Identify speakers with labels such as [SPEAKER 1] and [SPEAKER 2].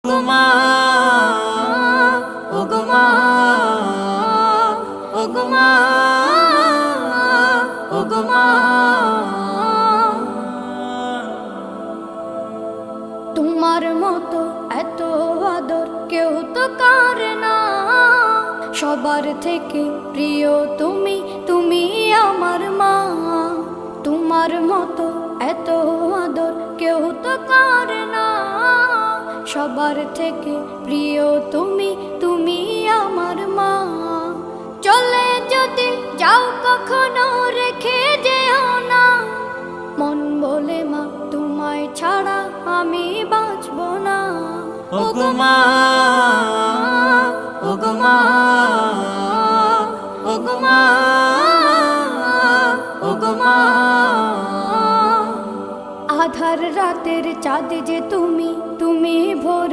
[SPEAKER 1] ওগো মা, ওগো মা, ওগো মা।
[SPEAKER 2] তোমার মতো এত আদর কেউ তো করে না, সবার থেকে প্রিয় তুমি, তুমি আমার মা। তোমার মতো এত আদর কেউ তো করে না, সবার থেকে প্রিয় তুমি, তুমি আমার মা। চলে যদি যাও কখনো রেখে যেও না, মন বলে মা তোমায় ছাড়া আমি বাঁচব না।
[SPEAKER 1] ওগো মা, ওগো মা, ওগো মা, ওগো মা।
[SPEAKER 2] আধার রাতের চাঁদ যে তুমি, তুমি ভোর